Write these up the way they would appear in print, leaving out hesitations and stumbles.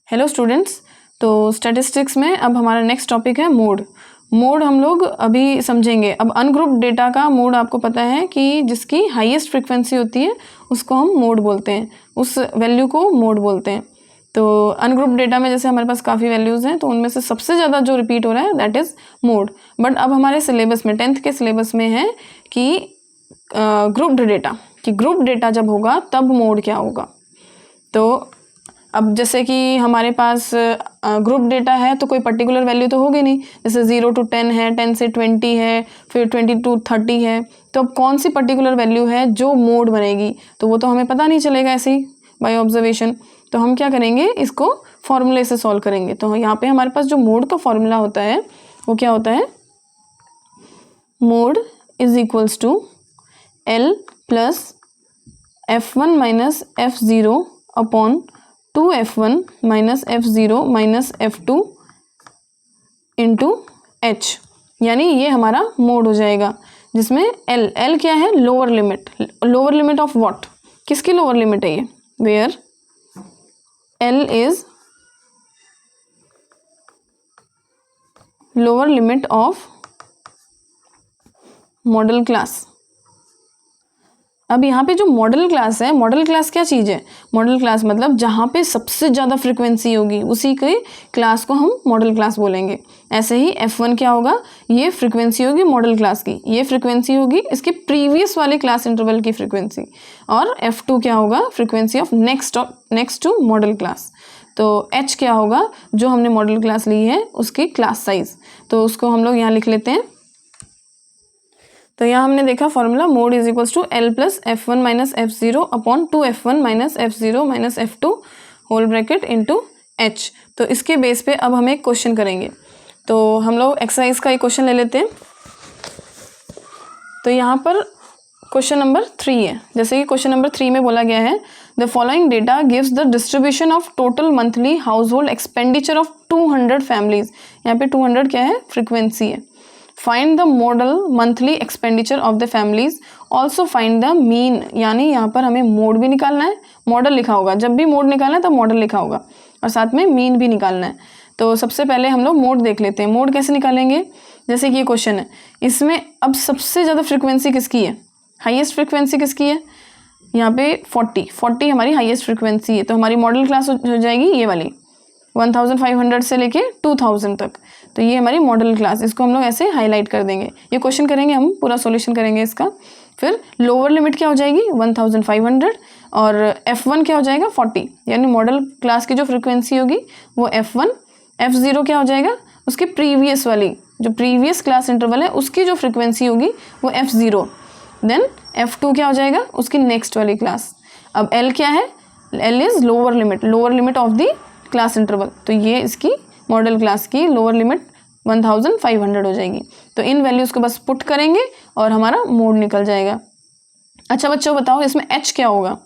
Hello students, तो statistics में अब हमारा नेक्स्ट टॉपिक है मोड। मोड हम लोग अभी समझेंगे। अब अनग्रुप्ड डेटा का मोड आपको पता है कि जिसकी हाईएस्ट फ्रीक्वेंसी होती है उसको हम मोड बोलते हैं, उस वैल्यू को मोड बोलते हैं। तो अनग्रुप्ड डेटा में जैसे हमारे पास काफ़ी वैल्यूज़ हैं, तो उनमें से सबसे ज़्यादा जो रिपीट हो रहा है दैट इज़ मोड। बट अब हमारे सिलेबस में 10th के सिलेबस में है कि ग्रुप्ड डेटा, कि ग्रुप्ड डेटा जब होगा तब मोड क्या होगा। तो अब जैसे कि हमारे पास ग्रुप डेटा है तो कोई पर्टिकुलर वैल्यू तो होगी नहीं, जैसे 0 to 10 है, 10 से 20 है, फिर 20 to 30 है। तो अब कौन सी पर्टिकुलर वैल्यू है जो मोड बनेगी, तो वो तो हमें पता नहीं चलेगा ऐसे ही बाय ऑब्जर्वेशन। तो हम क्या करेंगे, इसको फॉर्मूले से सॉल्व करेंगे। तो यहाँ पे हमारे पास जो मोड का फॉर्मूला होता है वो क्या होता है, mode is equals to L plus F1 minus F0 upon 2F1 minus F0 minus F2 into H, यानी ये हमारा मोड हो जाएगा। जिसमें L क्या है, lower limit. Lower limit of what, किसकी लोअर लिमिट है ये, where L is lower limit of modal class. अब यहाँ पे जो मॉडल क्लास है, मॉडल क्लास क्या चीज़ है, मॉडल क्लास मतलब जहाँ पे सबसे ज़्यादा फ्रीक्वेंसी होगी उसी के क्लास को हम मॉडल क्लास बोलेंगे। ऐसे ही F1 क्या होगा, ये फ्रीक्वेंसी होगी मॉडल क्लास की, ये फ्रीक्वेंसी होगी इसके प्रीवियस वाले क्लास इंटरवल की फ्रीक्वेंसी। और F2 क्या होगा, frequency of next to modal class. तो H क्या होगा, जो हमने मॉडल क्लास ली है उसकी क्लास साइज। तो उसको हम लोग यहाँ लिख लेते हैं। तो यहाँ हमने देखा formula, mode is equals to L plus F1 minus F0 upon 2F1 minus F0 minus F2 whole bracket into H। तो इसके बेस पे अब हम एक क्वेश्चन करेंगे। तो हम लोग एक्सरसाइज का एक क्वेश्चन ले लेते हैं। तो यहाँ पर क्वेश्चन नंबर 3 है। जैसे कि क्वेश्चन नंबर 3 में बोला गया है, the following data gives the distribution of total monthly house hold expenditure of 200 families. यहाँ पे 200 क्या है, फ्रीक्वेंसी है। Find the model monthly expenditure of the families, also find the mean. यानी यहाँ पर हमें मोड भी निकालना है, मॉडल लिखा होगा, जब भी मोड निकालना है तब मॉडल लिखा होगा, और साथ में मीन भी निकालना है। तो सबसे पहले हम लोग मोड देख लेते हैं। मोड कैसे निकालेंगे, जैसे कि ये क्वेश्चन है, इसमें अब सबसे ज़्यादा फ्रिक्वेंसी किसकी है, हाईएस्ट फ्रिक्वेंसी किसकी है, यहाँ पे 40 हमारी हाईएस्ट फ्रिक्वेंसी है। तो हमारी मॉडल क्लास हो जाएगी ये वाली, 1500 से लेके 2000 तक। तो ये हमारी मॉडल क्लास, इसको हम लोग ऐसे हाईलाइट कर देंगे। ये क्वेश्चन करेंगे हम, पूरा सॉल्यूशन करेंगे इसका। फिर लोअर लिमिट क्या हो जाएगी 1500, और F1 क्या हो जाएगा 40, यानी मॉडल क्लास की जो फ्रीक्वेंसी होगी वो F1। F0 क्या हो जाएगा, उसके प्रीवियस वाली, जो प्रीवियस क्लास इंटरवल है उसकी जो फ्रीक्वेंसी होगी वो F0। देन F2 क्या हो जाएगा, उसकी नेक्स्ट वाली क्लास। अब L क्या है, L is lower limit of the class interval. तो ये इसकी मॉडल क्लास की लोअर लिमिट 1500 हो जाएगी। तो इन वैल्यूज़ को बस पुट करेंगे और हमारा मोड निकल जाएगा। अच्छा बच्चों बताओ, इसमें H क्या होगा,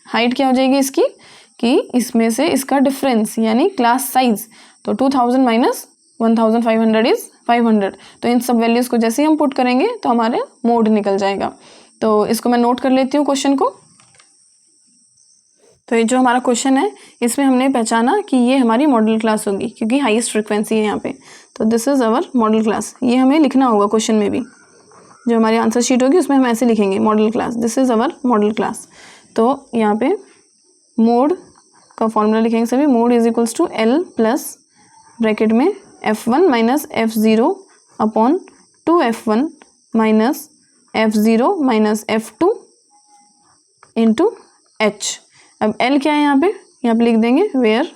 हाइट क्या हो जाएगी इसकी, कि इसमें से इसका डिफरेंस यानी क्लास साइज। तो 2000 माइनस 1500 इज 500। तो इन सब वैल्यूज़ को जैसे ही हम पुट करेंगे तो हमारे मोड निकल जाएगा। तो इसको मैं नोट कर लेती हूँ क्वेश्चन को। तो ये जो हमारा क्वेश्चन है इसमें हमने पहचाना कि ये हमारी मॉडल क्लास होगी क्योंकि हाईएस्ट फ्रिक्वेंसी है यहाँ पे। तो this is our modal class, ये हमें लिखना होगा क्वेश्चन में भी। जो हमारी आंसर शीट होगी उसमें हम ऐसे लिखेंगे, modal class, this is our modal class. तो यहाँ पे मोड का फॉर्मूला लिखेंगे सभी, mode is equals to L plus bracket में F1 minus F0 upon 2F1 minus F0 minus F2 into H। अब L क्या है यहाँ पे लिख देंगे, वेयर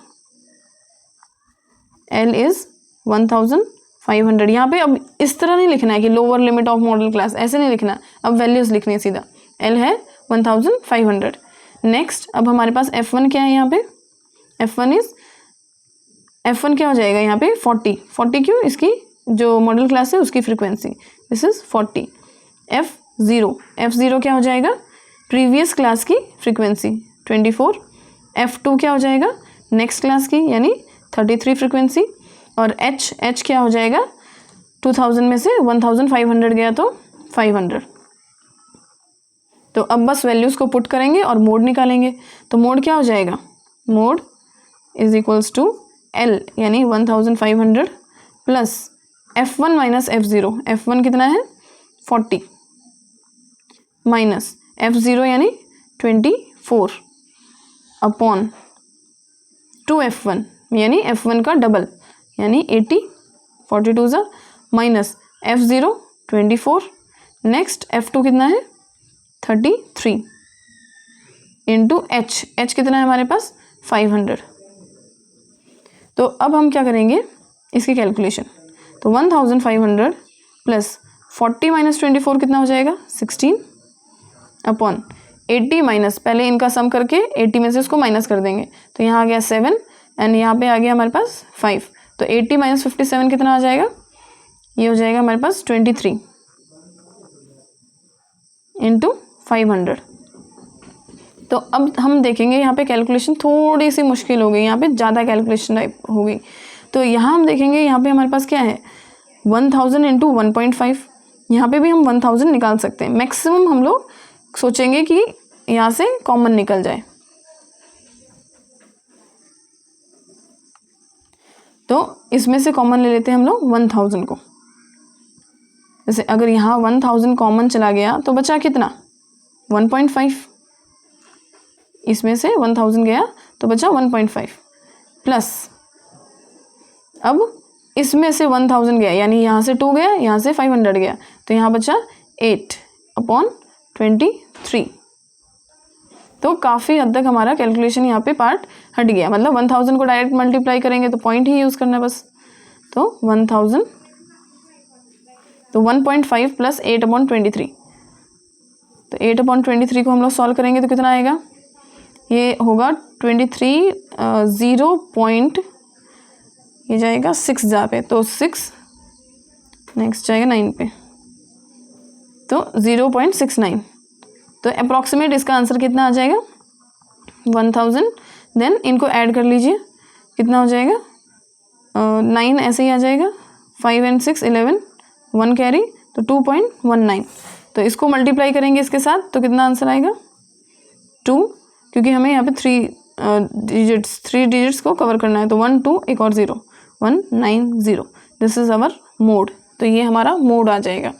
L इज 1500। यहाँ पे अब इस तरह नहीं लिखना है कि lower limit of modal class, ऐसे नहीं लिखना। अब वैल्यूज लिखनी है सीधा, L है 1500। नेक्स्ट अब हमारे पास F1 क्या है, यहाँ पे F1 क्या हो जाएगा यहाँ पे 40 क्यों, इसकी जो मॉडल क्लास है उसकी फ्रीक्वेंसी, दिस इज 40। F0 क्या हो जाएगा, प्रीवियस क्लास की फ्रीक्वेंसी 24। F2 क्या हो जाएगा, नेक्स्ट क्लास की यानी 33 फ्रीक्वेंसी। और H क्या हो जाएगा, 2000 में से 1500 गया तो 500। तो अब बस वैल्यूज़ को पुट करेंगे और मोड निकालेंगे। तो मोड क्या हो जाएगा, mode is equals to L यानी 1500 plus F1 minus F0, F1 कितना है 40 माइनस F0 यानी 24 अपॉन 2F1 यानी F1 का डबल यानी 80, 42 ज़ा माइनस F0 24, नेक्स्ट F2 कितना है 33 इंटू H कितना है हमारे पास 500। तो अब हम क्या करेंगे इसकी कैलकुलेशन, तो 1500 प्लस 40 माइनस 24 कितना हो जाएगा 16 अपॉन 80 माइनस, पहले इनका सम करके 80 में से इसको माइनस कर देंगे, तो यहाँ आ गया 7 एंड यहाँ पे आ गया हमारे पास 5, तो 80 माइनस 57 कितना आ जाएगा, ये हो जाएगा हमारे पास 23 इंटू 500। तो अब हम देखेंगे यहाँ पे कैलकुलेशन थोड़ी सी मुश्किल हो गई, यहाँ पे ज़्यादा कैलकुलेशन टाइप हो गई। तो यहाँ हम देखेंगे यहाँ पे हमारे पास क्या है 1000 इंटू 1.5, यहाँ पे भी हम 1000 निकाल सकते हैं। मैक्सिमम हम लोग सोचेंगे कि यहाँ से कॉमन निकल जाए, तो इसमें से कॉमन ले लेते हैं हम लोग 1000 को। जैसे अगर यहाँ 1000 कॉमन चला गया तो बचा कितना 1.5, इसमें से 1000 गया तो बचा 1.5 प्लस अब इसमें से 1000 गया यानी यहाँ से 2 गया, यहाँ से 500 गया, तो यहाँ बचा 8 अपॉन 23। तो काफ़ी हद तक हमारा कैलकुलेशन यहाँ पे पार्ट हट गया, मतलब 1000 को डायरेक्ट मल्टीप्लाई करेंगे तो पॉइंट ही यूज़ करना है बस। तो 1000 तो 1.5 प्लस 8 अपॉन 23, तो 8 अपॉन 23 को हम लोग सॉल्व करेंगे तो कितना आएगा, ये होगा 23 0 पॉइंट, ये जाएगा 6 जा पे, तो 6 नेक्स्ट जाएगा 9 पे, तो 0.69, तो अप्रॉक्सीमेट इसका आंसर कितना आ जाएगा 1000। देन इनको ऐड कर लीजिए, कितना हो जाएगा 9 ऐसे ही आ जाएगा, 5 एंड 6 11, 1 कैरी तो 2.19, तो इसको मल्टीप्लाई करेंगे इसके साथ तो कितना आंसर आएगा 2, क्योंकि हमें यहाँ पे 3 डिजिट्स को कवर करना है, तो 1 2 एक और 0 190, दिस इज़ आवर मोड, तो ये हमारा मोड आ जाएगा।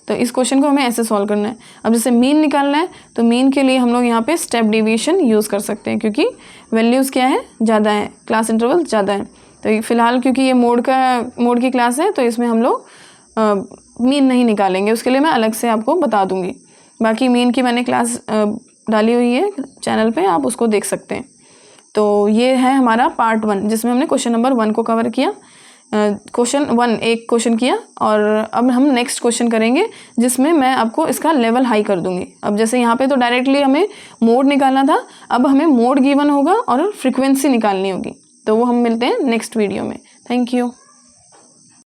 तो इस क्वेश्चन को हमें ऐसे सॉल्व करना है। अब जैसे मीन निकालना है तो मीन के लिए हम लोग यहाँ पे स्टेप डेविएशन यूज़ कर सकते हैं, क्योंकि वैल्यूज़ क्या है ज़्यादा है, क्लास इंटरवल ज़्यादा है। तो फिलहाल क्योंकि ये मोड की क्लास है तो इसमें हम लोग मीन नहीं निकालेंगे, उसके लिए मैं अलग से आपको बता दूंगी। बाकी मीन की मैंने क्लास डाली हुई है चैनल पे, आप उसको देख सकते हैं। तो ये है हमारा पार्ट 1 जिसमें हमने क्वेश्चन नंबर 1 को कवर किया। क्वेश्चन 1 एक क्वेश्चन किया और अब हम नेक्स्ट क्वेश्चन करेंगे जिसमें मैं आपको इसका लेवल हाई कर दूंगी। अब जैसे यहाँ पे तो डायरेक्टली हमें मोड निकालना था, अब हमें मोड गिवन होगा और फ्रीक्वेंसी निकालनी होगी, तो वो हम मिलते हैं नेक्स्ट वीडियो में। Thank you.